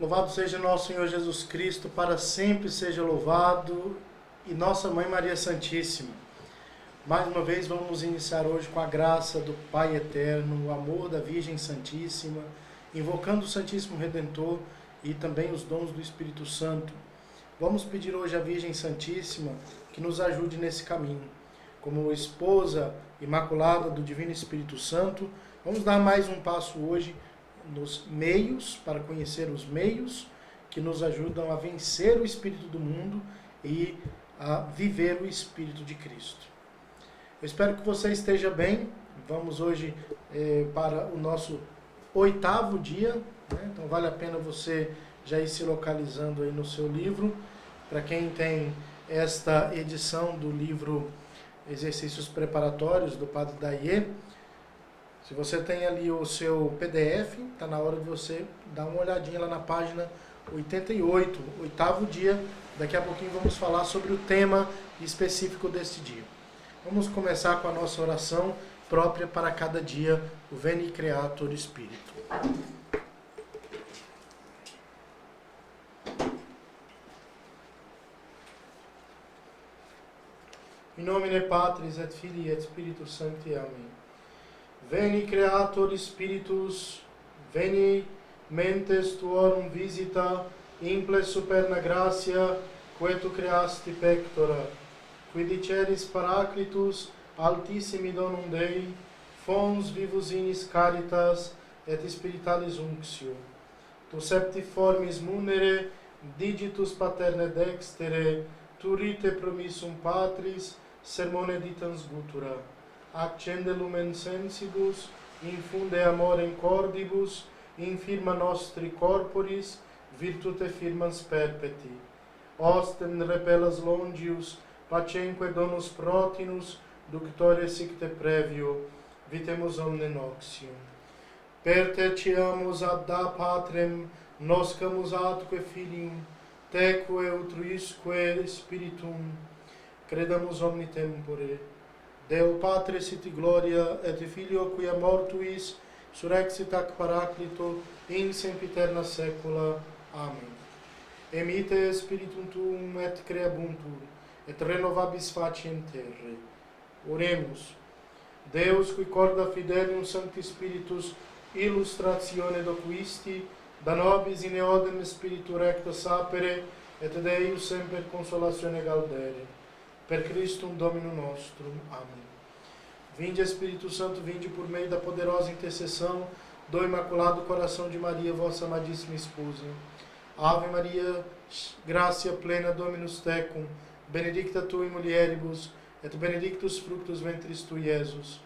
Louvado seja nosso Senhor Jesus Cristo, para sempre seja louvado, e nossa Mãe Maria Santíssima. Mais uma vez vamos iniciar hoje com a graça do Pai Eterno, o amor da Virgem Santíssima, invocando o Santíssimo Redentor e também os dons do Espírito Santo. Vamos pedir hoje à Virgem Santíssima que nos ajude nesse caminho. Como esposa imaculada do Divino Espírito Santo, vamos dar mais um passo hoje nos meios, para conhecer os meios que nos ajudam a vencer o espírito do mundo e a viver o Espírito de Cristo. Eu espero que você esteja bem. Vamos hoje para o nosso 8º dia, né? Então vale a pena você já ir se localizando aí no seu livro. Para quem tem esta edição do livro Exercícios Preparatórios do Padre Daye, se você tem ali o seu PDF, está na hora de você dar uma olhadinha lá na página 88, 8º dia. Daqui a pouquinho vamos falar sobre o tema específico deste dia. Vamos começar com a nossa oração própria para cada dia, o Veni Creator Spiritu. In nomine Patris et Filii et Spiritus Sancti. Amém. Veni Creator Spiritus, veni mentes tuorum visita, imple superna gratia, quae tu creasti pectora, qui diceris Paraclitus, altissimi donum Dei, fons vivus inis caritas, et spiritualis unctio. Tu septiformis munere, digitus paterne dextere, tu rite promissum Patris, sermone ditans gutura. Accende lumen sensibus, infunde amorem cordibus, infirma nostri corporis, virtute firmans perpeti. Ostem repellas longius, pacenque donus protinus, ductore sicte previo, vitemus omne noxium. Per te ciamus ad da Patrem, noscamus atque Filium, teque utruisque Spiritum, credamus omni tempore. Deo Patre sit gloria, et Filio quia mortuis, surrexit ac Paraclito, in sempiterna saecula. Amen. Emite Spiritum Tuum et creabuntur, et renovabis faciem terrae. Oremus. Deus qui corda fidelium Sancti Spiritus illustratione docuisti, da nobis in eodem spiritu recta sapere, et Deus semper consolatione gaudere. Per Christum Dominum nostrum. Amém. Vinde, Espírito Santo, vinde por meio da poderosa intercessão do Imaculado Coração de Maria, vossa amadíssima esposa. Ave Maria, gratia plena Dominus tecum, benedicta tu in mulieribus, et benedictus fructus ventris tui, Iesus.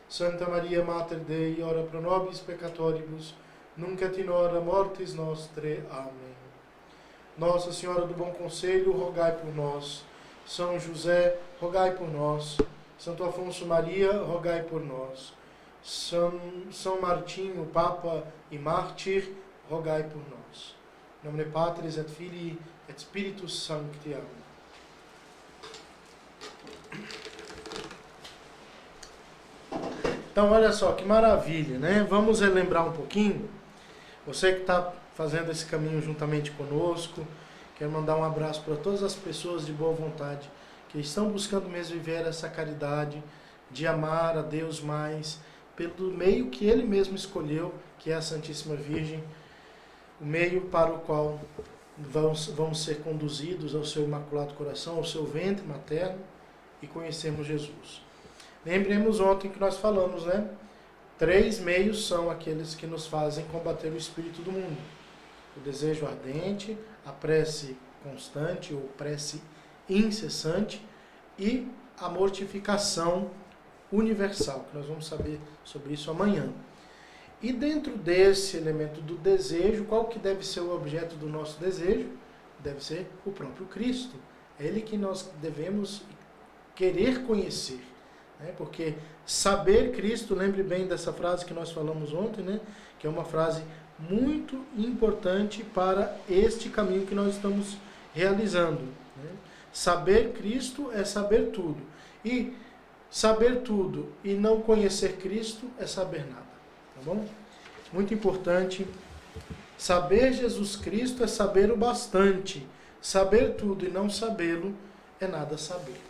Santa Maria, Mater Dei, ora pro nobis peccatoribus, nunc et in hora mortis nostre. Amém. Nossa Senhora do Bom Conselho, rogai por nós. São José, rogai por nós. Santo Afonso Maria, rogai por nós. São Martinho, Papa e Mártir, rogai por nós. Em nome de Patris et Filii et Spiritus Sancti. Amém. Então, olha só, que maravilha, né? Vamos relembrar um pouquinho. Você que está fazendo esse caminho juntamente conosco, quero mandar um abraço para todas as pessoas de boa vontade que estão buscando mesmo viver essa caridade de amar a Deus mais pelo meio que Ele mesmo escolheu, que é a Santíssima Virgem, o meio para o qual vão ser conduzidos ao seu Imaculado Coração, ao seu ventre materno e conhecermos Jesus. Lembremos ontem que nós falamos, né? 3 meios são aqueles que nos fazem combater o espírito do mundo: o desejo ardente, a prece constante ou prece incessante e a mortificação universal, que nós vamos saber sobre isso amanhã. E dentro desse elemento do desejo, qual que deve ser o objeto do nosso desejo? Deve ser o próprio Cristo. É Ele que nós devemos querer conhecer, né? Porque saber Cristo, lembre bem dessa frase que nós falamos ontem, né? Que é uma frase muito importante para este caminho que nós estamos realizando, né? Saber Cristo é saber tudo. E saber tudo e não conhecer Cristo é saber nada. Tá bom? Muito importante Saber Jesus Cristo é saber o bastante. Saber tudo e não sabê-lo é nada saber.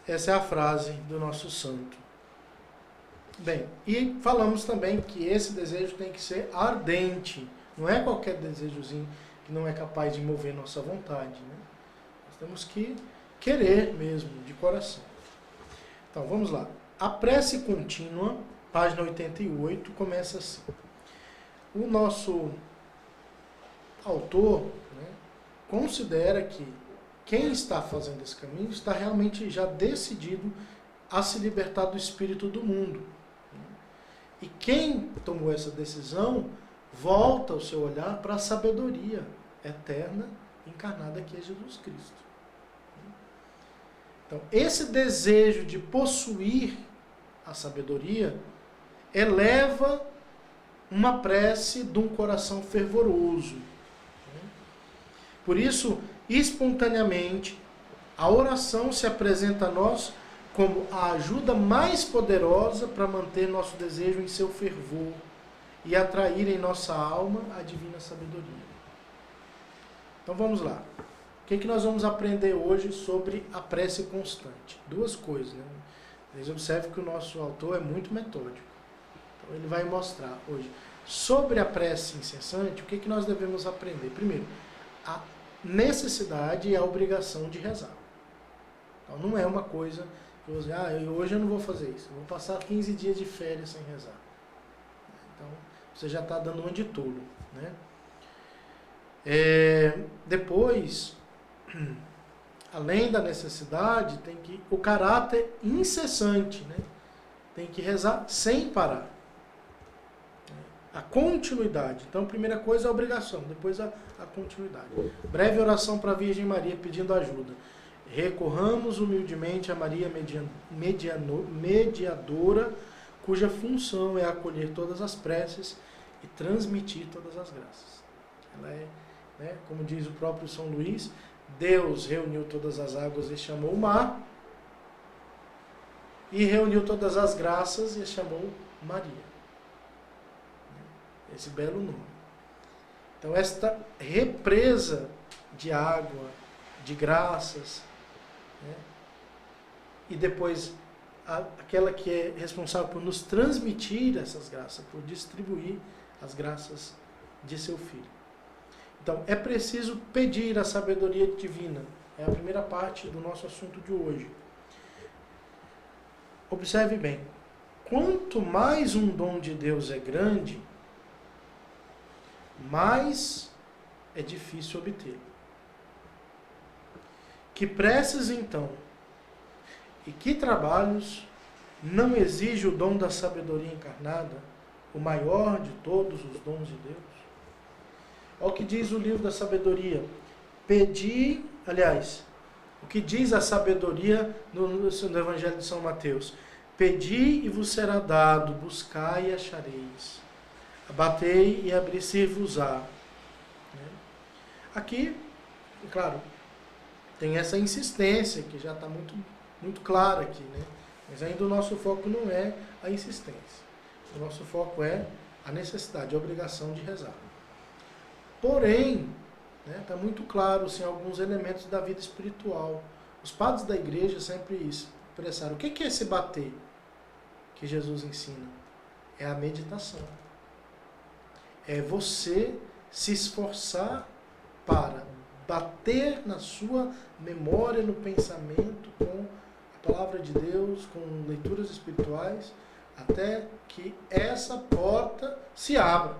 Essa é a frase do nosso santo. Bem, e falamos também que esse desejo tem que ser ardente. Não é qualquer desejozinho que não é capaz de mover nossa vontade, né? Nós temos que querer mesmo, de coração. Então, vamos lá. A prece contínua, página 88, começa assim. O nosso autor, né, considera que quem está fazendo esse caminho está realmente já decidido a se libertar do espírito do mundo. E quem tomou essa decisão volta o seu olhar para a sabedoria eterna encarnada que é Jesus Cristo. Então, esse desejo de possuir a sabedoria eleva uma prece de um coração fervoroso. Por isso, espontaneamente, a oração se apresenta a nós como a ajuda mais poderosa para manter nosso desejo em seu fervor e atrair em nossa alma a divina sabedoria. Então vamos lá. O que nós vamos aprender hoje sobre a prece constante? Duas coisas, né? Vocês observem que o nosso autor é muito metódico. Então ele vai mostrar hoje sobre a prece incessante o que nós devemos aprender. Primeiro, a necessidade e a obrigação de rezar. Então não é uma coisa que você, hoje eu não vou fazer isso, eu vou passar 15 dias de férias sem rezar. Então você já está dando uma de tolo, né? Depois, além da necessidade, tem que o caráter incessante, né? Tem que rezar sem parar. A continuidade. Então, a primeira coisa é a obrigação, depois a continuidade. Breve oração para a Virgem Maria pedindo ajuda. Recorramos humildemente a Maria mediadora, cuja função é acolher todas as preces e transmitir todas as graças. Ela é, né, como diz o próprio São Luís, Deus reuniu todas as águas e chamou o mar, e reuniu todas as graças e chamou Maria. Esse belo nome. Então, esta represa de água, de graças, né? E depois aquela que é responsável por nos transmitir essas graças, por distribuir as graças de seu Filho. Então, é preciso pedir a sabedoria divina. É a primeira parte do nosso assunto de hoje. Observe bem. Quanto mais um dom de Deus é grande, mais é difícil obtê-lo. Que preces, então, e que trabalhos não exige o dom da sabedoria encarnada, o maior de todos os dons de Deus? Olha o que diz o livro da sabedoria. Pedi, aliás, o que diz a sabedoria no Evangelho de São Mateus. Pedi e vos será dado, buscai e achareis. Batei e abrir-se-vos-á. Aqui, claro, tem essa insistência que já está muito, muito clara aqui, né? Mas ainda o nosso foco não é a insistência. O nosso foco é a necessidade, a obrigação de rezar. Porém, está muito claro assim, alguns elementos da vida espiritual. Os padres da igreja sempre expressaram. O que é esse bater que Jesus ensina? É a meditação. É você se esforçar para bater na sua memória, no pensamento, com a palavra de Deus, com leituras espirituais, até que essa porta se abra.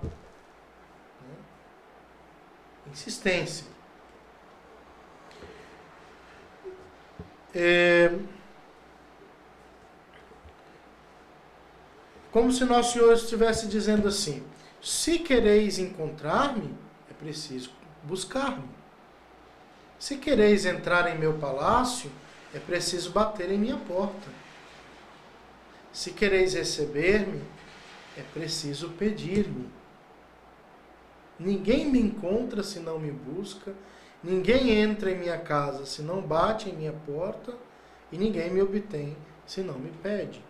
Insistência. Como se Nosso Senhor estivesse dizendo assim: se quereis encontrar-me, é preciso buscar-me. Se quereis entrar em meu palácio, é preciso bater em minha porta. Se quereis receber-me, é preciso pedir-me. Ninguém me encontra se não me busca, ninguém entra em minha casa se não bate em minha porta, e ninguém me obtém se não me pede.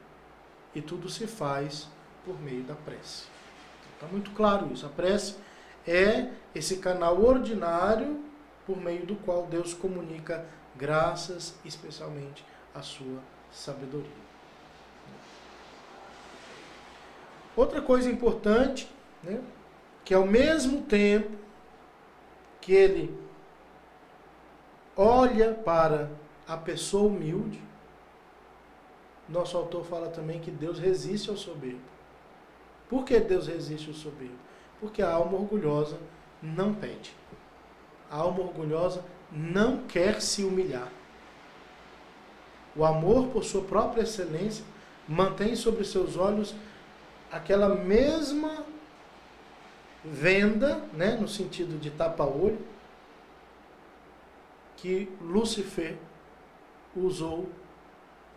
E tudo se faz por meio da prece. Está muito claro isso. A prece é esse canal ordinário por meio do qual Deus comunica graças, especialmente a sua sabedoria. Outra coisa importante, né, que ao mesmo tempo que ele olha para a pessoa humilde, nosso autor fala também que Deus resiste ao soberbo. Por que Deus resiste ao soberbo? Porque a alma orgulhosa não pede. A alma orgulhosa não quer se humilhar. O amor, por sua própria excelência, mantém sobre seus olhos aquela mesma venda, né, no sentido de tapa-olho, que Lúcifer usou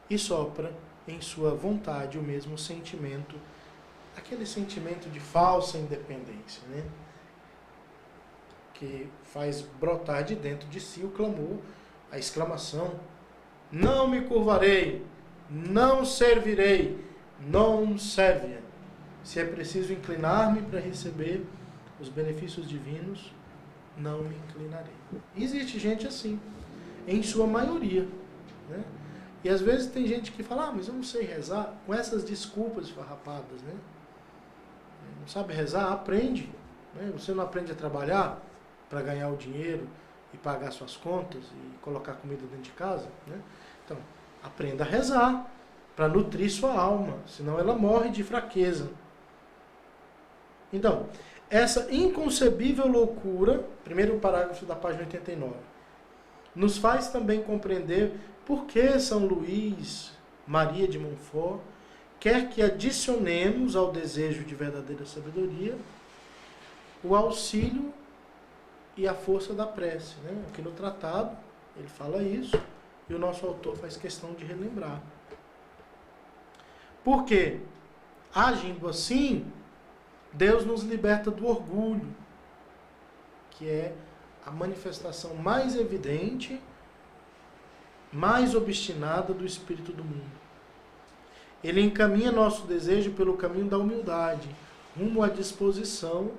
e sopra em sua vontade o mesmo sentimento, aquele sentimento de falsa independência, né, que faz brotar de dentro de si o clamor, a exclamação: não me curvarei, não servirei, non serviam. Se é preciso inclinar-me para receber os benefícios divinos, não me inclinarei. Existe gente assim, em sua maioria, né? E às vezes tem gente que fala: mas eu não sei rezar, com essas desculpas farrapadas, né? Não sabe rezar? Aprende, né? Você não aprende a trabalhar para ganhar o dinheiro e pagar suas contas e colocar comida dentro de casa, né? Então, aprenda a rezar para nutrir sua alma, senão ela morre de fraqueza. Então, essa inconcebível loucura, primeiro parágrafo da página 89, nos faz também compreender por que São Luís Maria de Montfort quer que adicionemos ao desejo de verdadeira sabedoria o auxílio e a força da prece, né? Aqui no tratado ele fala isso e o nosso autor faz questão de relembrar. Porque, agindo assim, Deus nos liberta do orgulho, que é a manifestação mais evidente, mais obstinada do espírito do mundo. Ele encaminha nosso desejo pelo caminho da humildade, rumo à disposição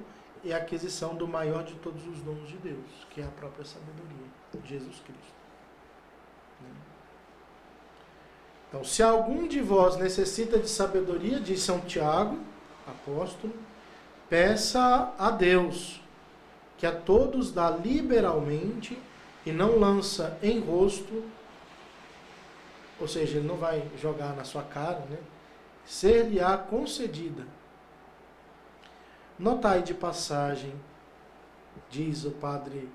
e aquisição do maior de todos os dons de Deus, que é a própria sabedoria, Jesus Cristo. Então, se algum de vós necessita de sabedoria, diz São Tiago, apóstolo, peça a Deus, que a todos dá liberalmente e não lança em rosto, ou seja, ele não vai jogar na sua cara, né? Ser-lhe-á concedida. Notai de passagem, diz o padre,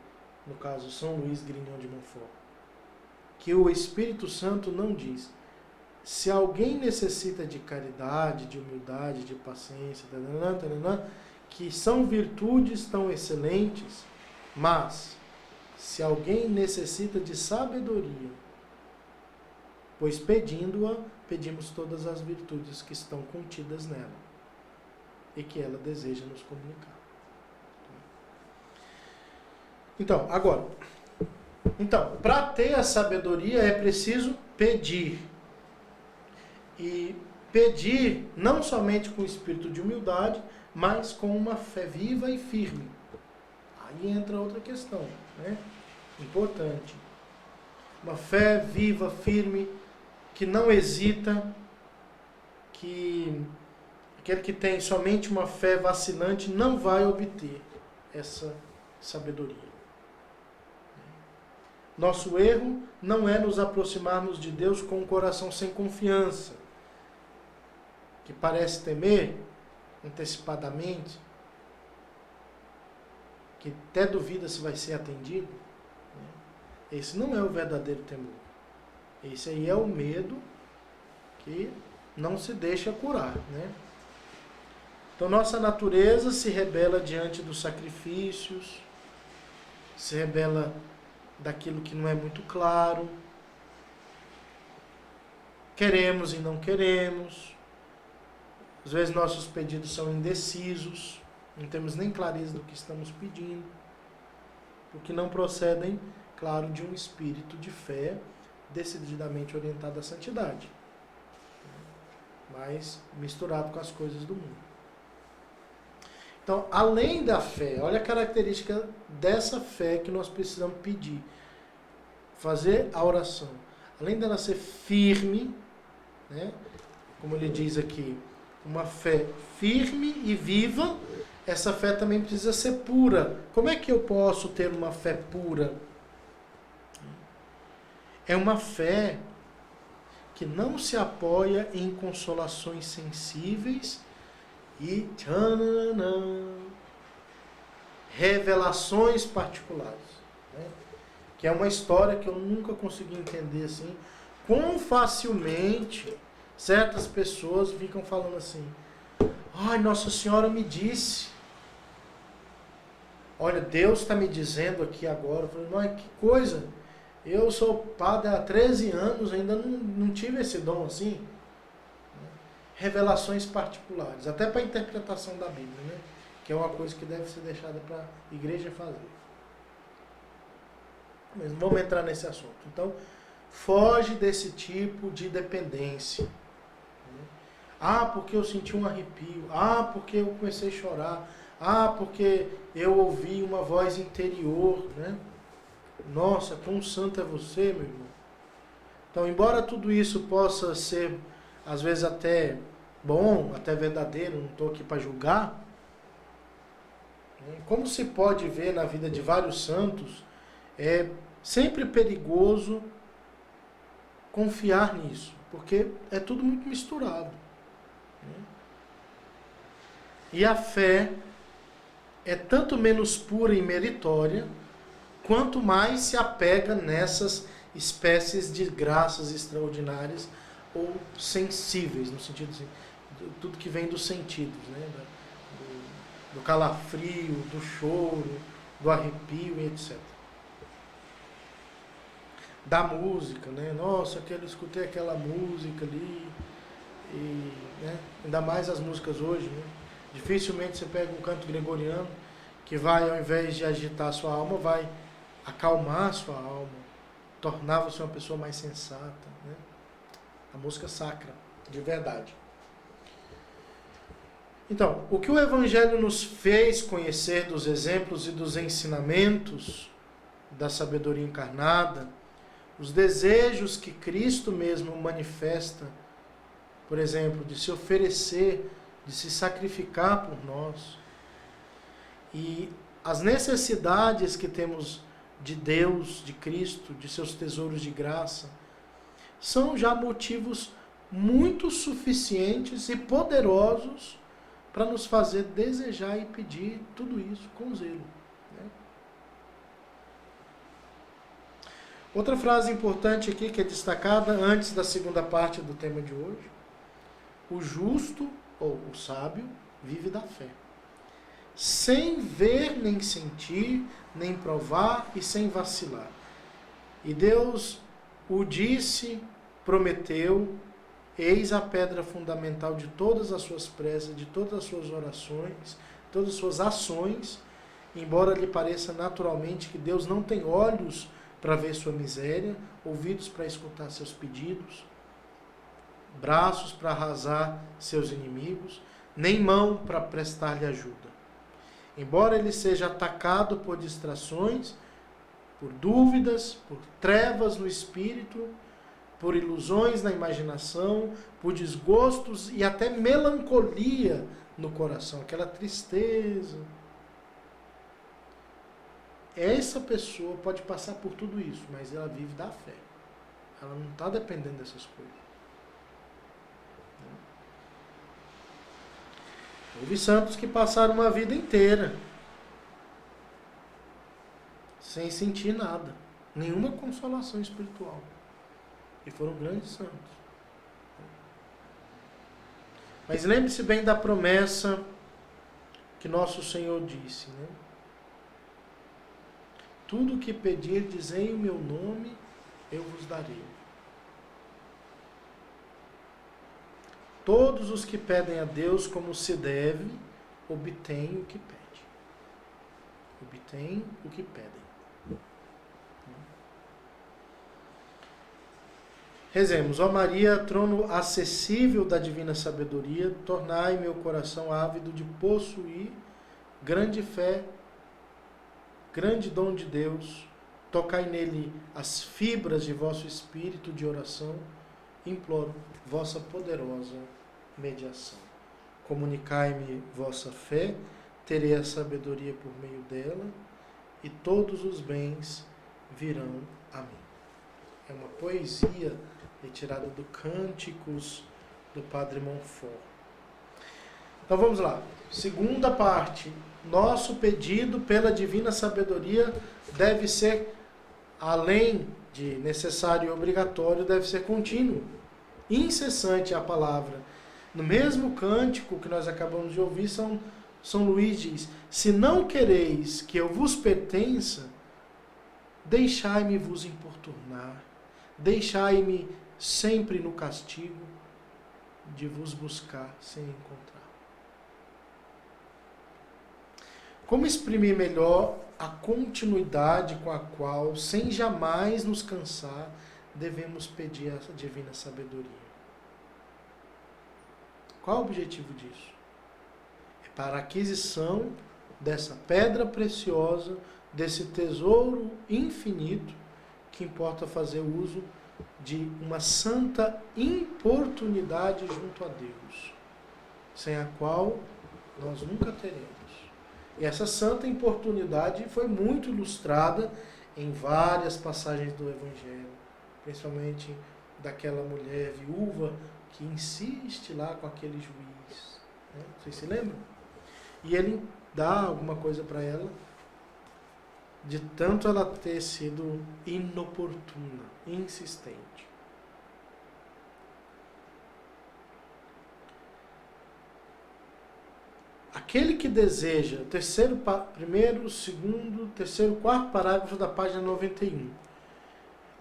no caso São Luís Grignon de Montfort, que o Espírito Santo não diz: se alguém necessita de caridade, de humildade, de paciência, que são virtudes tão excelentes, mas se alguém necessita de sabedoria, pois pedindo-a, pedimos todas as virtudes que estão contidas nela e que ela deseja nos comunicar. Então, para ter a sabedoria é preciso pedir. E pedir não somente com espírito de humildade, mas com uma fé viva e firme. Aí entra outra questão, né? Importante. Uma fé viva, firme, que não hesita, que aquele que tem somente uma fé vacilante não vai obter essa sabedoria. Nosso erro não é nos aproximarmos de Deus com um coração sem confiança, que parece temer antecipadamente, que até duvida se vai ser atendido. Esse não é o verdadeiro temor. Esse aí é o medo que não se deixa curar, né? Então nossa natureza se rebela diante dos sacrifícios, se rebela daquilo que não é muito claro, queremos e não queremos. Às vezes nossos pedidos são indecisos, não temos nem clareza do que estamos pedindo, porque não procedem, claro, de um espírito de fé decididamente orientado à santidade, mas misturado com as coisas do mundo. Então, além da fé, olha a característica dessa fé que nós precisamos pedir. Fazer a oração. Além dela ser firme, né? Como ele diz aqui, uma fé firme e viva, essa fé também precisa ser pura. Como é que eu posso ter uma fé pura? É uma fé que não se apoia em consolações sensíveis e revelações particulares. Né? Que é uma história que eu nunca consegui entender assim. Quão facilmente certas pessoas ficam falando assim: ai, Nossa Senhora me disse. Olha, Deus está me dizendo aqui agora. Eu falei, mas que coisa. Eu sou padre há 13 anos, ainda não tive esse dom assim. Revelações particulares, até para a interpretação da Bíblia, né? Que é uma coisa que deve ser deixada para a igreja fazer. Mas não vamos entrar nesse assunto. Então, foge desse tipo de dependência. Ah, porque eu senti um arrepio. Ah, porque eu comecei a chorar. Ah, porque eu ouvi uma voz interior, né? Nossa, quão santo é você, meu irmão. Então, embora tudo isso possa ser, às vezes, até bom, até verdadeiro, não estou aqui para julgar, como se pode ver na vida de vários santos, é sempre perigoso confiar nisso, porque é tudo muito misturado. E a fé é tanto menos pura e meritória, quanto mais se apega nessas espécies de graças extraordinárias ou sensíveis, no sentido de tudo que vem dos sentidos, né? Do calafrio, do choro, do arrepio e etc. Da música, né? Nossa, eu escutei aquela música ali, e, né? Ainda mais as músicas hoje, né? Dificilmente você pega um canto gregoriano que vai, ao invés de agitar a sua alma, vai acalmar a sua alma, tornar você uma pessoa mais sensata, né? A música sacra, de verdade. Então, o que o Evangelho nos fez conhecer dos exemplos e dos ensinamentos da sabedoria encarnada, os desejos que Cristo mesmo manifesta, por exemplo, de se oferecer, de se sacrificar por nós, e as necessidades que temos de Deus, de Cristo, de seus tesouros de graça, são já motivos muito suficientes e poderosos para nos fazer desejar e pedir tudo isso com zelo. Né? Outra frase importante aqui que é destacada antes da segunda parte do tema de hoje: o justo, ou o sábio, vive da fé, sem ver, nem sentir, nem provar e sem vacilar. E Deus o disse, prometeu: eis a pedra fundamental de todas as suas preces, de todas as suas orações, todas as suas ações, embora lhe pareça naturalmente que Deus não tem olhos para ver sua miséria, ouvidos para escutar seus pedidos, braços para arrasar seus inimigos, nem mão para prestar-lhe ajuda. Embora ele seja atacado por distrações, por dúvidas, por trevas no espírito, por ilusões na imaginação, por desgostos e até melancolia no coração, aquela tristeza. Essa pessoa pode passar por tudo isso, mas ela vive da fé. Ela não está dependendo dessas coisas. Houve santos que passaram uma vida inteira sem sentir nada, nenhuma consolação espiritual. E foram grandes santos. Mas lembre-se bem da promessa que nosso Senhor disse, né? Tudo o que pedirdes em meu nome, eu vos darei. Todos os que pedem a Deus como se deve, obtêm o que pede. Obtêm o que pedem. Rezemos: ó Maria, trono acessível da divina sabedoria, tornai meu coração ávido de possuir grande fé, grande dom de Deus, tocai nele as fibras de vosso espírito de oração, imploro vossa poderosa mediação. Comunicai-me vossa fé, terei a sabedoria por meio dela, e todos os bens virão a mim. É uma poesia retirada do Cânticos do Padre Montfort. Então vamos lá. Segunda parte. Nosso pedido pela divina sabedoria deve ser, além de necessário e obrigatório, deve ser contínuo, incessante a palavra. No mesmo cântico que nós acabamos de ouvir, São Luís diz: se não quereis que eu vos pertença, deixai-me vos importunar, deixai-me sempre no castigo de vos buscar sem encontrar. Como exprimir melhor a continuidade com a qual, sem jamais nos cansar, devemos pedir a divina sabedoria? Qual o objetivo disso? É para a aquisição dessa pedra preciosa, desse tesouro infinito, que importa fazer uso de uma santa importunidade junto a Deus, sem a qual nós nunca teremos. E essa santa importunidade foi muito ilustrada em várias passagens do Evangelho, principalmente daquela mulher viúva que insiste lá com aquele juiz. Né? Vocês se lembram? E ele dá alguma coisa para ela, de tanto ela ter sido inoportuna, insistente. Aquele que deseja, quarto parágrafo da página 91.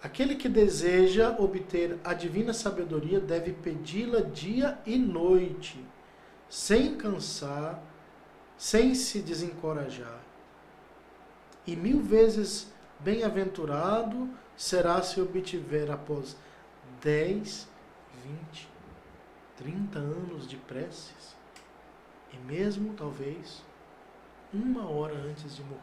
Aquele que deseja obter a divina sabedoria deve pedi-la dia e noite, sem cansar, sem se desencorajar. E 1000 vezes bem-aventurado será se obtiver após 10, 20, 30 anos de preces, e mesmo, talvez, 1 hora antes de morrer.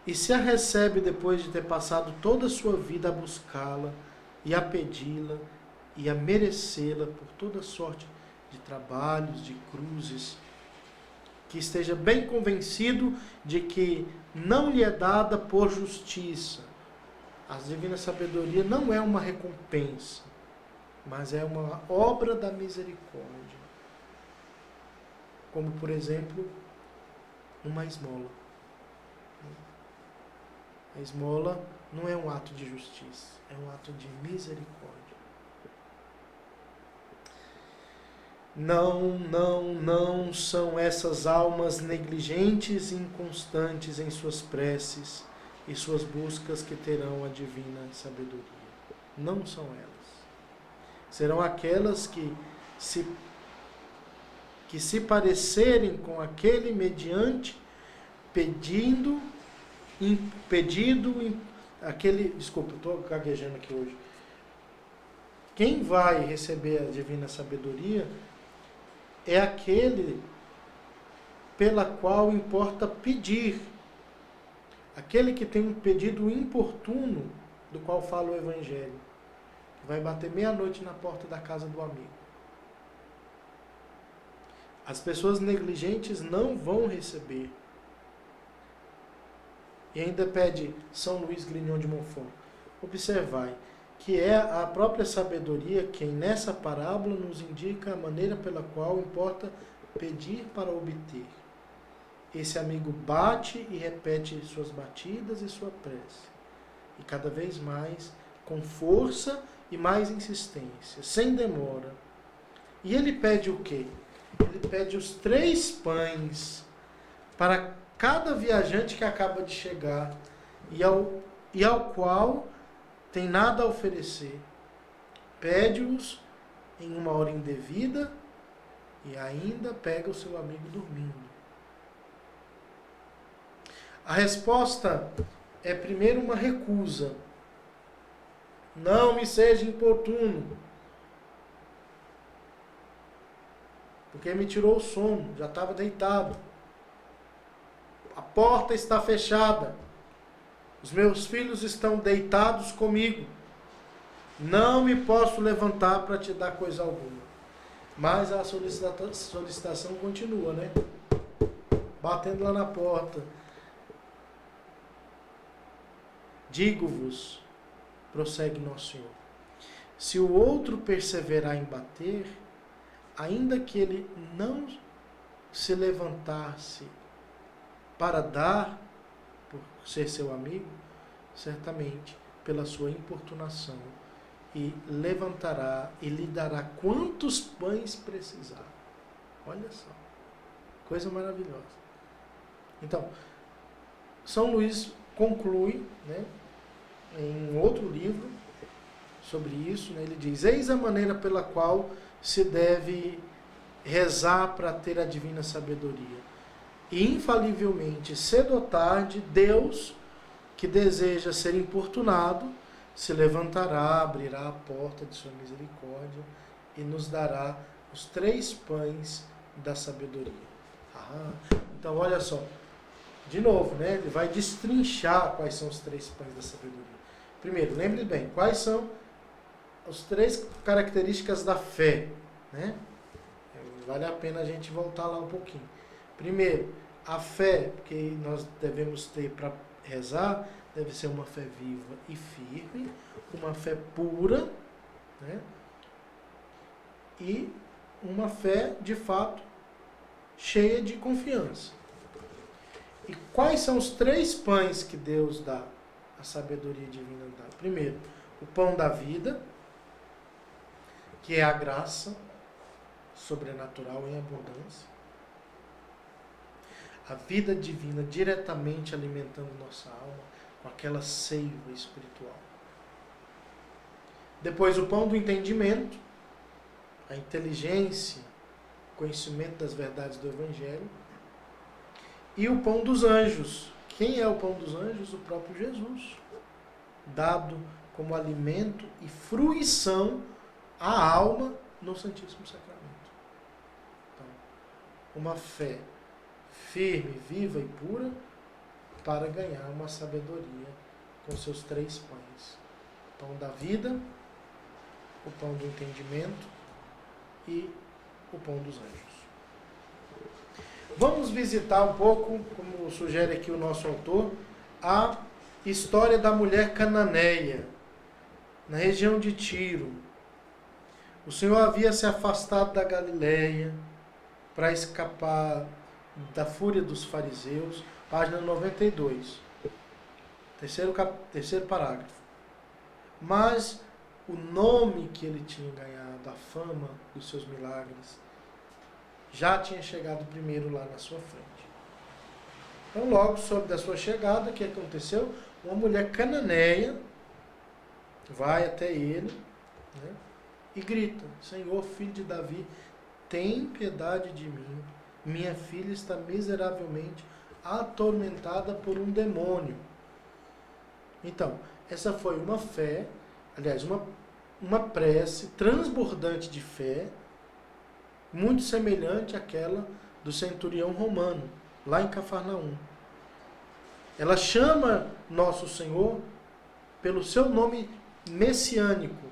E se a recebe depois de ter passado toda a sua vida a buscá-la, e a pedi-la, e a merecê-la por toda sorte de trabalhos, de cruzes, que esteja bem convencido de que não lhe é dada por justiça. A divina sabedoria não é uma recompensa, mas é uma obra da misericórdia. Como, por exemplo, uma esmola. A esmola não é um ato de justiça, é um ato de misericórdia. Não são essas almas negligentes e inconstantes em suas preces e suas buscas que terão a divina sabedoria. Não são elas. Serão aquelas que se parecerem com aquele mediante desculpa, estou gaguejando aqui hoje. Quem vai receber a divina sabedoria é aquele pela qual importa pedir. Aquele que tem um pedido importuno, do qual fala o Evangelho, que vai bater meia-noite na porta da casa do amigo. As pessoas negligentes não vão receber. E ainda pede São Luís Grignon de Montfort: observai que é a própria sabedoria quem nessa parábola nos indica a maneira pela qual importa pedir para obter. Esse amigo bate e repete suas batidas e sua prece, e cada vez mais com força e mais insistência, sem demora. E ele pede o quê? Ele pede os 3 pães para cada viajante que acaba de chegar e ao qual tem nada a oferecer. Pede-os em uma hora indevida e ainda pega o seu amigo dormindo. A resposta é primeiro uma recusa. Não me seja importuno. porque me tirou o sono, já estava deitado. A porta está fechada. Os meus filhos estão deitados comigo. Não me posso levantar para te dar coisa alguma. Mas a solicitação continua, né? Batendo lá na porta. Digo-vos, prossegue nosso Senhor, se o outro perseverar em bater, ainda que ele não se levantasse para dar, por ser seu amigo, certamente, pela sua importunação, e levantará e lhe dará quantos pães precisar. Olha só, coisa maravilhosa. Então, São Luís conclui, né, em outro livro sobre isso, né, ele diz: eis a maneira pela qual se deve rezar para ter a divina sabedoria. E infalivelmente, cedo ou tarde, Deus, que deseja ser importunado, se levantará, abrirá a porta de sua misericórdia e nos dará os 3 pães da sabedoria. Então, olha só, de novo, né? Ele vai destrinchar quais são os 3 pães da sabedoria. Primeiro, lembre bem, quais são as 3 características da fé, né? Vale a pena a gente voltar lá um pouquinho. Primeiro, a fé que nós devemos ter para rezar deve ser uma fé viva e firme, uma fé pura, né? E uma fé, de fato, cheia de confiança. E quais são os 3 pães que Deus dá, a sabedoria divina dá? Primeiro, o pão da vida, que é a graça sobrenatural em abundância. A vida divina diretamente alimentando nossa alma com aquela seiva espiritual. Depois, o pão do entendimento, a inteligência, o conhecimento das verdades do Evangelho. E o pão dos anjos. Quem é o pão dos anjos? O próprio Jesus. Dado como alimento e fruição à alma no Santíssimo Sacramento. Então, uma fé firme, viva e pura para ganhar uma sabedoria com seus 3 pães. O pão da vida, o pão do entendimento e o pão dos anjos. Vamos visitar um pouco, como sugere aqui o nosso autor, a história da mulher cananeia, na região de Tiro. O Senhor havia se afastado da Galileia para escapar da fúria dos fariseus, página 92, terceiro parágrafo. Mas o nome que ele tinha ganhado, a fama dos seus milagres, já tinha chegado primeiro lá na sua frente. Então, logo soube da sua chegada, o que aconteceu? Uma mulher cananeia vai até ele, né, e grita: Senhor, filho de Davi, tem piedade de mim. Minha filha está miseravelmente atormentada por um demônio. Então, essa foi uma fé, aliás, uma prece transbordante de fé, muito semelhante àquela do centurião romano, lá em Cafarnaum. Ela chama Nosso Senhor pelo seu nome messiânico.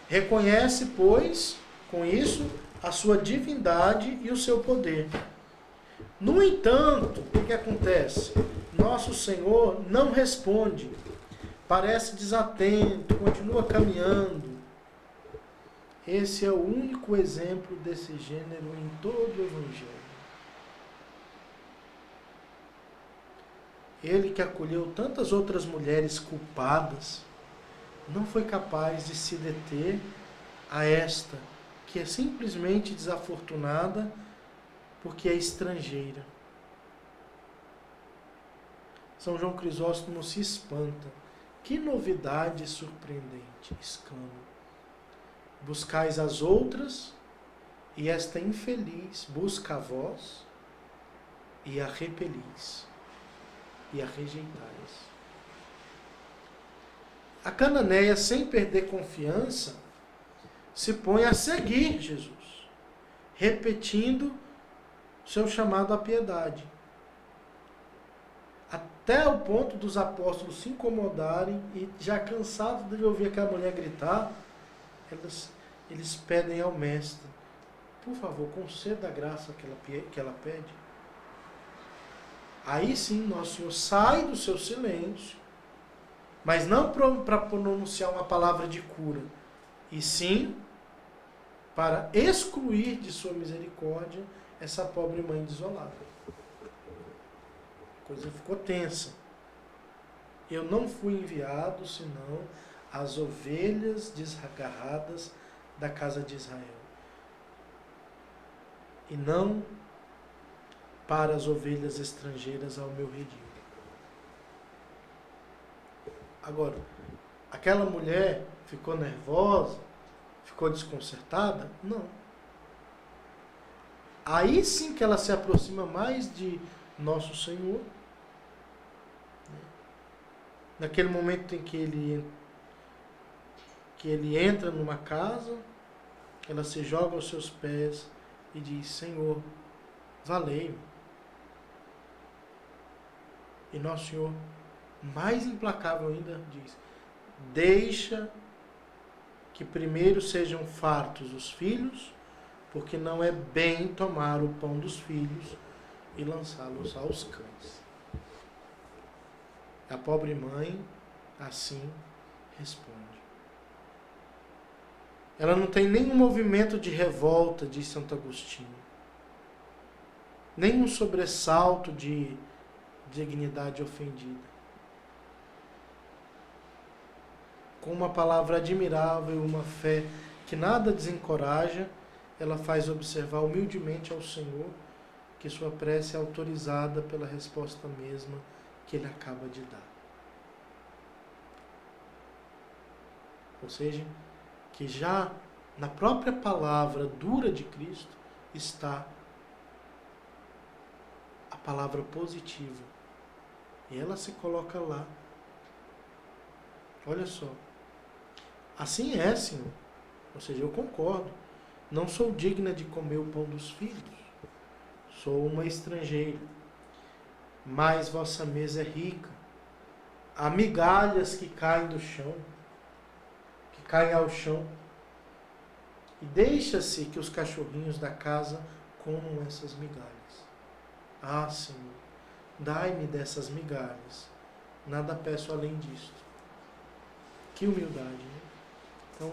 Reconhece, pois, com isso, a sua divindade e o seu poder. No entanto, o que acontece? Nosso Senhor não responde, parece desatento, continua caminhando. Esse é o único exemplo desse gênero em todo o Evangelho. Ele que acolheu tantas outras mulheres culpadas, não foi capaz de se deter a esta, que é simplesmente desafortunada porque é estrangeira. São João Crisóstomo se espanta. Que novidade surpreendente! Exclama. Buscais as outras, e esta infeliz busca a vós, e a repelis, e a rejeitais. A cananeia, sem perder confiança, se põe a seguir Jesus, repetindo seu chamado à piedade. Até o ponto dos apóstolos se incomodarem e, já cansados de ouvir aquela mulher gritar, eles pedem ao mestre: por favor, conceda a graça que ela pede. Aí sim, Nosso Senhor sai do seu silêncio, mas não para pronunciar uma palavra de cura, e sim para excluir de sua misericórdia essa pobre mãe desolada. A coisa ficou tensa. Eu não fui enviado senão as ovelhas desgarradas da casa de Israel, e não para as ovelhas estrangeiras ao meu redil. Agora, aquela mulher ficou nervosa, ficou desconcertada? Não. Aí sim que ela se aproxima mais de Nosso Senhor. Naquele momento em que ele entra numa casa, ela se joga aos seus pés e diz: Senhor, valei-me. E Nosso Senhor, mais implacável ainda, diz: deixa que primeiro sejam fartos os filhos, porque não é bem tomar o pão dos filhos e lançá-los aos cães. A pobre mãe assim responde. Ela não tem nenhum movimento de revolta, diz Santo Agostinho, nenhum sobressalto de dignidade ofendida. Com uma palavra admirável, uma fé que nada desencoraja, ela faz observar humildemente ao Senhor que sua prece é autorizada pela resposta mesma que ele acaba de dar. Ou seja, que já na própria palavra dura de Cristo está a palavra positiva. E ela se coloca lá. Olha só. Assim é, Senhor. Ou seja, eu concordo. Não sou digna de comer o pão dos filhos. Sou uma estrangeira. Mas vossa mesa é rica. Há migalhas que caem do chão, que caem ao chão. E deixa-se que os cachorrinhos da casa comam essas migalhas. Ah, Senhor, dai-me dessas migalhas. Nada peço além disto. Que humildade, né? Então,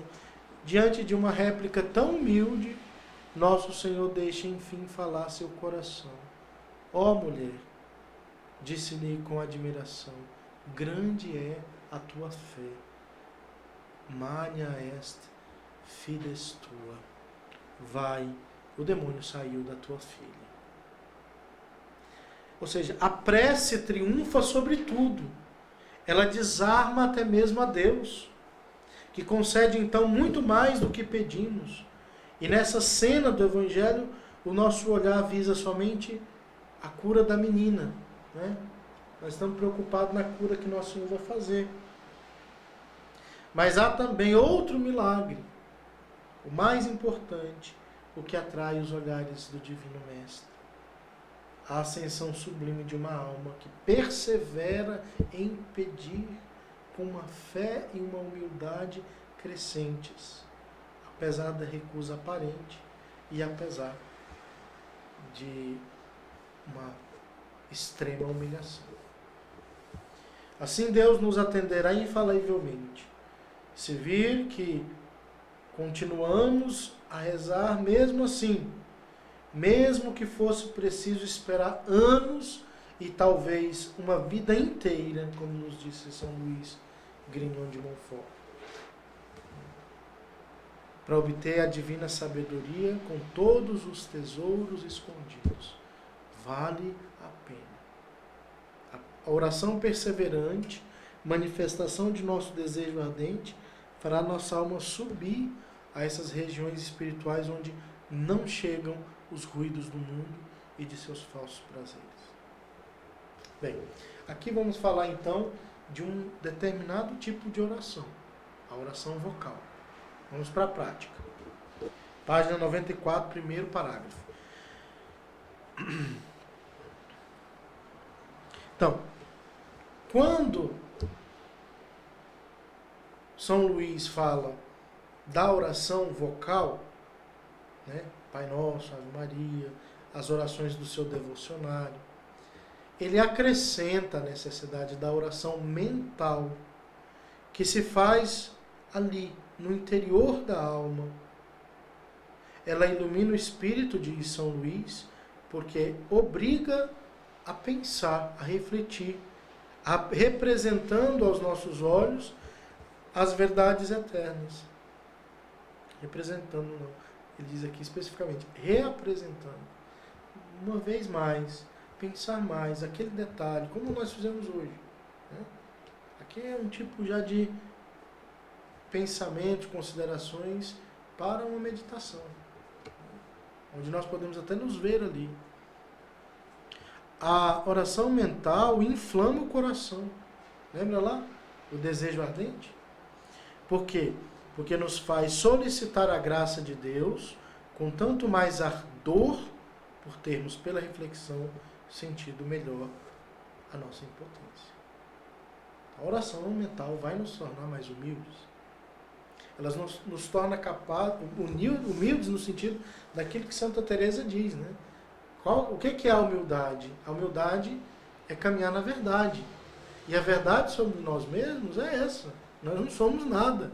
diante de uma réplica tão humilde, Nosso Senhor deixa enfim falar seu coração. Ó mulher, disse-lhe com admiração, grande é a tua fé. Magna est fides tua. Vai, o demônio saiu da tua filha. Ou seja, a prece triunfa sobre tudo. Ela desarma até mesmo a Deus, que concede então muito mais do que pedimos. E nessa cena do Evangelho, o nosso olhar visa somente a cura da menina, né? Nós estamos preocupados na cura que Nosso Senhor vai fazer. Mas há também outro milagre, o mais importante, o que atrai os olhares do Divino Mestre. A ascensão sublime de uma alma que persevera em pedir com uma fé e uma humildade crescentes, apesar da recusa aparente e apesar de uma extrema humilhação. Assim Deus nos atenderá infalivelmente. Se vir que continuamos a rezar mesmo assim, mesmo que fosse preciso esperar anos e talvez uma vida inteira, como nos disse São Luís Grignon de Montfort, para obter a divina sabedoria com todos os tesouros escondidos. Vale a pena. A oração perseverante, manifestação de nosso desejo ardente, fará nossa alma subir a essas regiões espirituais onde não chegam os ruídos do mundo e de seus falsos prazeres. Bem, aqui vamos falar então de um determinado tipo de oração, a oração vocal. Vamos para a prática. Página 94, primeiro parágrafo. Então, quando São Luís fala da oração vocal, né? Pai Nosso, Ave Maria, as orações do seu devocionário, ele acrescenta a necessidade da oração mental, que se faz ali, no interior da alma. Ela ilumina o espírito, diz São Luís, porque obriga a pensar, a refletir, representando aos nossos olhos as verdades eternas. Representando, não. Ele diz aqui especificamente, reapresentando. Uma vez mais, pensar mais, aquele detalhe, como nós fizemos hoje. Né? Aqui é um tipo já de pensamento, considerações para uma meditação. Onde nós podemos até nos ver ali. A oração mental inflama o coração. Lembra lá? O desejo ardente. Por quê? Porque nos faz solicitar a graça de Deus com tanto mais ardor, por termos pela reflexão sentido melhor a nossa impotência. A oração mental vai nos tornar mais humildes. Ela nos torna capazes, humildes no sentido daquilo que Santa Teresa diz, né? O que é a humildade? A humildade é caminhar na verdade. E a verdade sobre nós mesmos é essa. Nós não somos nada.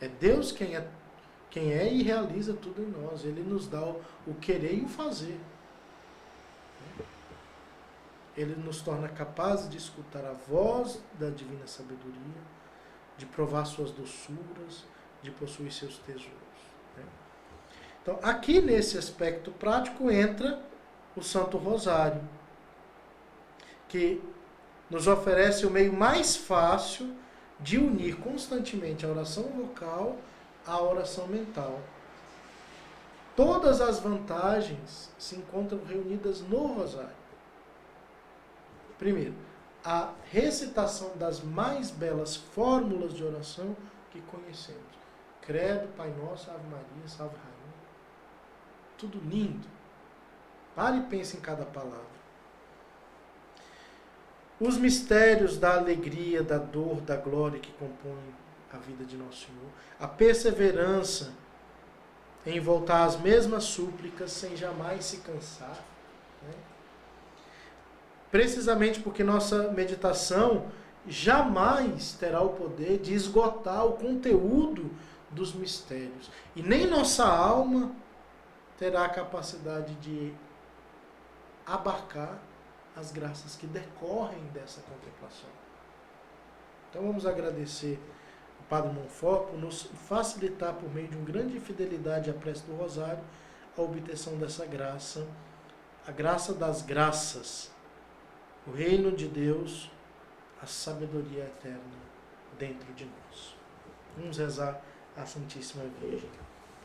É Deus quem é e realiza tudo em nós. Ele nos dá o querer e o fazer. Ele nos torna capazes de escutar a voz da divina sabedoria, de provar suas doçuras, de possuir seus tesouros. Então, aqui nesse aspecto prático entra o Santo Rosário, que nos oferece o meio mais fácil de unir constantemente a oração vocal à oração mental. Todas as vantagens se encontram reunidas no Rosário. Primeiro, a recitação das mais belas fórmulas de oração que conhecemos. Credo, Pai Nosso, Ave Maria, Salve Rainha. Tudo lindo. Pare e pense em cada palavra. Os mistérios da alegria, da dor, da glória que compõem a vida de Nosso Senhor. A perseverança em voltar às mesmas súplicas sem jamais se cansar. Né? Precisamente porque nossa meditação jamais terá o poder de esgotar o conteúdo dos mistérios. E nem nossa alma terá a capacidade de abarcar as graças que decorrem dessa contemplação. Então vamos agradecer ao Padre Monfort por nos facilitar, por meio de uma grande fidelidade à prece do Rosário, a obtenção dessa graça, a graça das graças, o reino de Deus, a sabedoria eterna dentro de nós. Vamos rezar a Santíssima Virgem.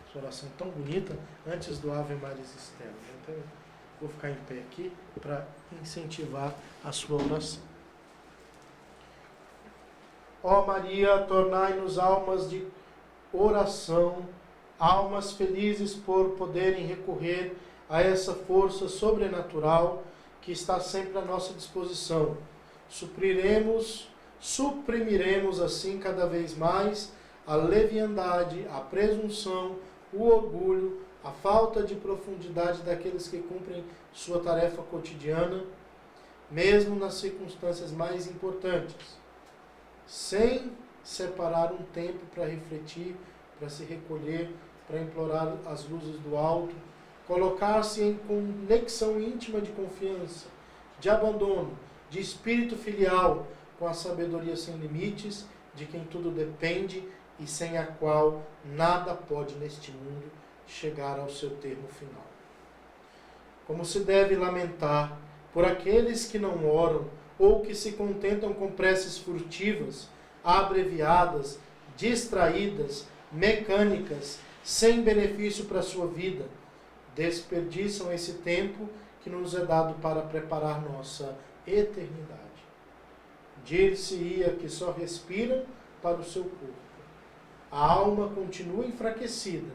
Essa oração tão bonita, antes do Ave Maria Stella. Então, vou ficar em pé aqui para incentivar a sua oração. Ó Maria, tornai-nos almas de oração, almas felizes por poderem recorrer a essa força sobrenatural que está sempre à nossa disposição. Suprimiremos assim cada vez mais a leviandade, a presunção, o orgulho, a falta de profundidade daqueles que cumprem sua tarefa cotidiana, mesmo nas circunstâncias mais importantes, sem separar um tempo para refletir, para se recolher, para implorar as luzes do alto, colocar-se em conexão íntima de confiança, de abandono, de espírito filial, com a sabedoria sem limites, de quem tudo depende e sem a qual nada pode neste mundo chegar ao seu termo final. Como se deve lamentar por aqueles que não oram ou que se contentam com preces furtivas, abreviadas, distraídas, mecânicas, sem benefício para a sua vida, desperdiçam esse tempo que nos é dado para preparar nossa eternidade. Dir-se-ia que só respiram para o seu corpo. A alma continua enfraquecida,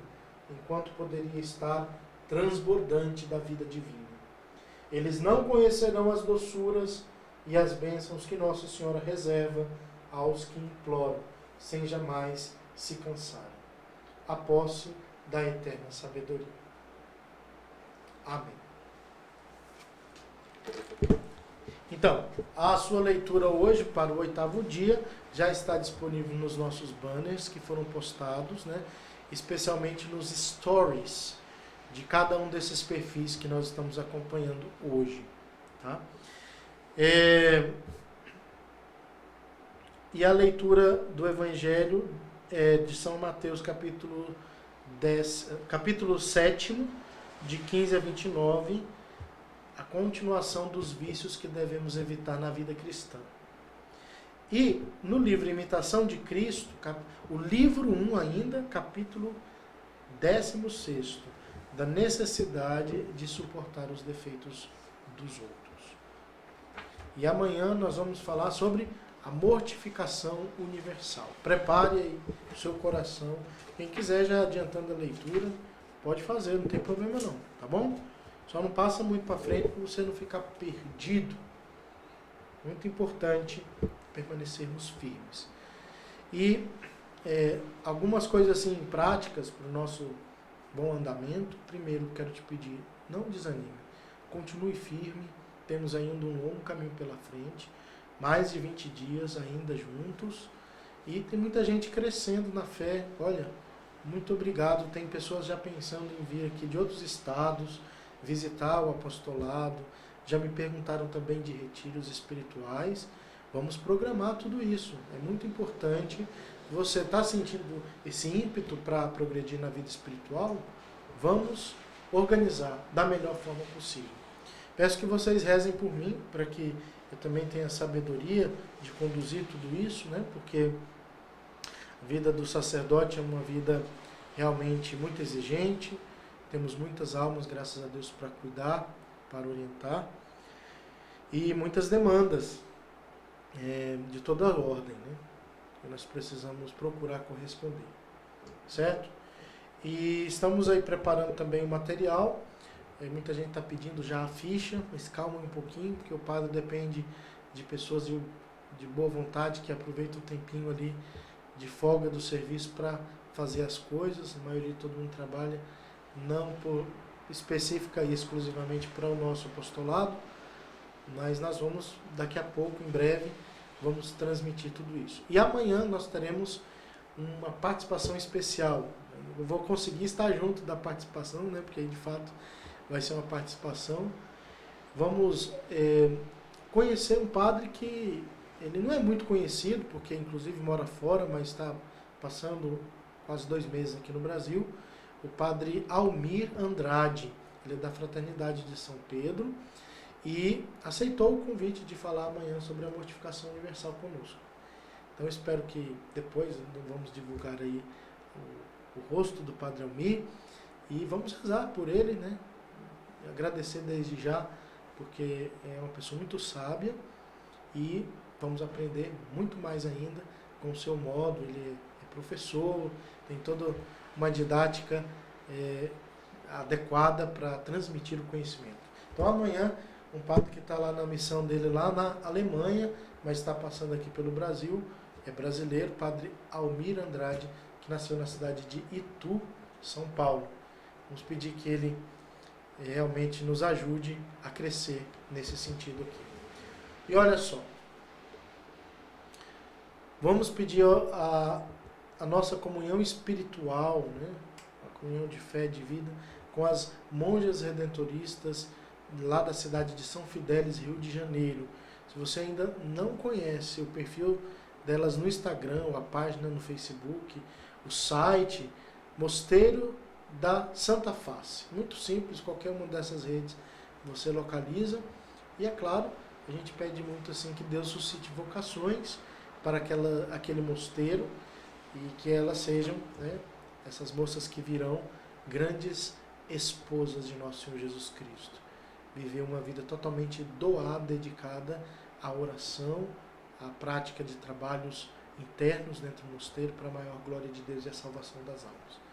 enquanto poderia estar transbordante da vida divina. Eles não conhecerão as doçuras e as bênçãos que Nossa Senhora reserva aos que imploram, sem jamais se cansarem. A posse da eterna sabedoria. Amém. Então, a sua leitura hoje para o 8º dia já está disponível nos nossos banners que foram postados, né? Especialmente nos stories de cada um desses perfis que nós estamos acompanhando hoje. Tá? E a leitura do Evangelho de São Mateus, capítulo 7, de 15 a 29, a continuação dos vícios que devemos evitar na vida cristã. E no livro Imitação de Cristo, o livro 1 ainda, capítulo 16, da necessidade de suportar os defeitos dos outros. E amanhã nós vamos falar sobre a mortificação universal. Prepare aí o seu coração. Quem quiser, já adiantando a leitura, pode fazer, não tem problema não, tá bom? Só não passa muito para frente para você não ficar perdido. Muito importante permanecermos firmes. E algumas coisas assim práticas para o nosso bom andamento. Primeiro, quero te pedir, não desanime. Continue firme. Temos ainda um longo caminho pela frente. Mais de 20 dias ainda juntos. E tem muita gente crescendo na fé. Olha, muito obrigado. Tem pessoas já pensando em vir aqui de outros estados, visitar o apostolado. Já me perguntaram também de retiros espirituais. Vamos programar tudo isso. É muito importante. Você está sentindo esse ímpeto para progredir na vida espiritual? Vamos organizar da melhor forma possível. Peço que vocês rezem por mim, para que eu também tenha sabedoria de conduzir tudo isso, né? Porque a vida do sacerdote é uma vida realmente muito exigente. Temos muitas almas, graças a Deus, para cuidar, para orientar. E muitas demandas de toda a ordem, né? Que nós precisamos procurar corresponder. Certo? E estamos aí preparando também o material. Muita gente está pedindo já a ficha, mas calma um pouquinho, porque o padre depende de pessoas de boa vontade que aproveitam o tempinho ali de folga do serviço para fazer as coisas. A maioria de todo mundo trabalha não específica e exclusivamente para o nosso apostolado, mas nós vamos, daqui a pouco, em breve, vamos transmitir tudo isso. E amanhã nós teremos uma participação especial. Eu vou conseguir estar junto da participação, né? Porque de fato vai ser uma participação. Vamos conhecer um padre que ele não é muito conhecido, porque inclusive mora fora, mas está passando quase 2 meses aqui no Brasil. O padre Almir Andrade, ele é da Fraternidade de São Pedro e aceitou o convite de falar amanhã sobre a mortificação universal conosco. Então espero que depois vamos divulgar aí o rosto do padre Almir e vamos rezar por ele, né? Agradecer desde já, porque é uma pessoa muito sábia e vamos aprender muito mais ainda com o seu modo. Ele é professor, tem toda uma didática adequada para transmitir o conhecimento. Então amanhã, um padre que está lá na missão dele lá na Alemanha, mas está passando aqui pelo Brasil, é brasileiro, padre Almir Andrade, que nasceu na cidade de Itu, São Paulo. Vamos pedir que ele realmente nos ajude a crescer nesse sentido aqui. E olha só, vamos pedir a nossa comunhão espiritual, né? A comunhão de fé, de vida, com as monjas redentoristas lá da cidade de São Fidélis, Rio de Janeiro. Se você ainda não conhece o perfil delas no Instagram, a página no Facebook, o site, Mosteiro da Santa Face. Muito simples, qualquer uma dessas redes você localiza. E é claro, a gente pede muito assim que Deus suscite vocações para aquele mosteiro e que elas sejam, né, essas moças que virão grandes esposas de nosso Senhor Jesus Cristo. Viver uma vida totalmente doada, dedicada à oração, à prática de trabalhos internos dentro do mosteiro para a maior glória de Deus e a salvação das almas.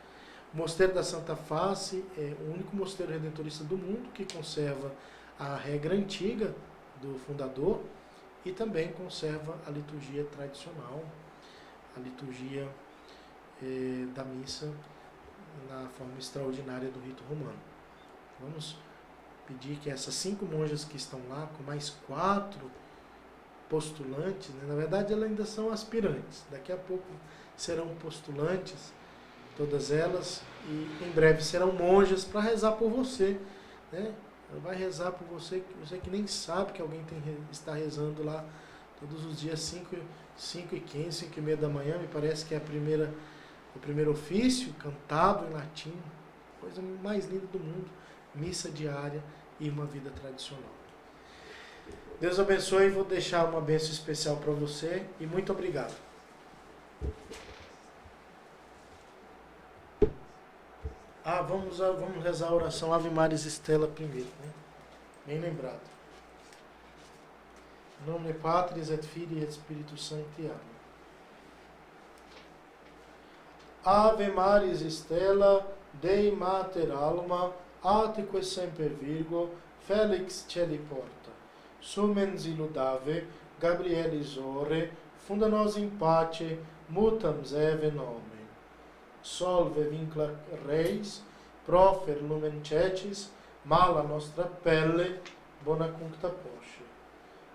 O Mosteiro da Santa Face é o único mosteiro redentorista do mundo que conserva a regra antiga do fundador e também conserva a liturgia tradicional, a liturgia da missa na forma extraordinária do rito romano. Vamos pedir que essas 5 monjas que estão lá, com mais 4 postulantes, né? Na verdade elas ainda são aspirantes, daqui a pouco serão postulantes, todas elas, e em breve serão monjas para rezar por você, né? Ela vai rezar por você que nem sabe que alguém está rezando lá todos os dias, 5h15, 5h30 da manhã, me parece que é o primeiro ofício, cantado em latim, coisa mais linda do mundo, missa diária e uma vida tradicional. Deus abençoe, vou deixar uma bênção especial para você e muito obrigado. Vamos rezar a oração Ave Maris Stella primeiro, né? Bem lembrado. Em nome de Patris et Filii et Spiritus Sancti. Amém. Ave Maris Stella, Dei Mater Alma, atque semper Virgo, Felix celi porta. Sumens illudave, Gabrielis ore, funda nos in pace, mutam eve nomen. Solve vincla reis, profer lumen cecis, mala nostra pelle, bona cuncta posce.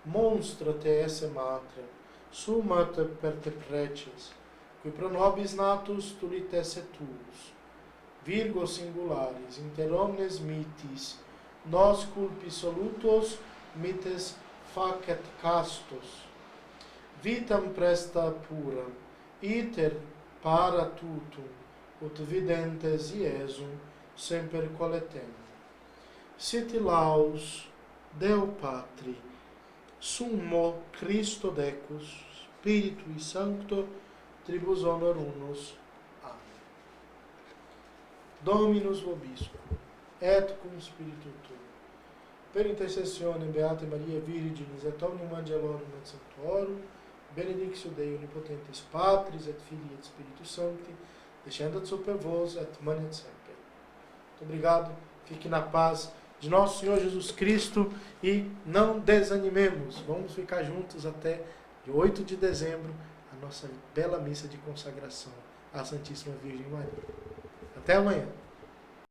Monstra te esse matrem, sumat per te preces, qui pro nobis natus tulit esse tuus. Virgo singularis, inter omnes mitis, nos culpi solutos, mites facet castos. Vitam presta pura, iter para tutum, ut videntes Iesum, semper coletem. Sit laus, Deo Patri, summo Christo Decus, Spiritui Sancto, tribus honor unus. Amen. Dominus vobiscum, et cum spiritu tuo, per intercessione Beate Maria Virginis et omnium angelorum et sanctorum, benedictio Dei omnipotentis Patris et Filii et Spiritus Sancti, descendat super vos et manet semper. Muito obrigado, fique na paz de nosso Senhor Jesus Cristo e não desanimemos. Vamos ficar juntos até 8 de dezembro, a nossa bela missa de consagração à Santíssima Virgem Maria. Até amanhã.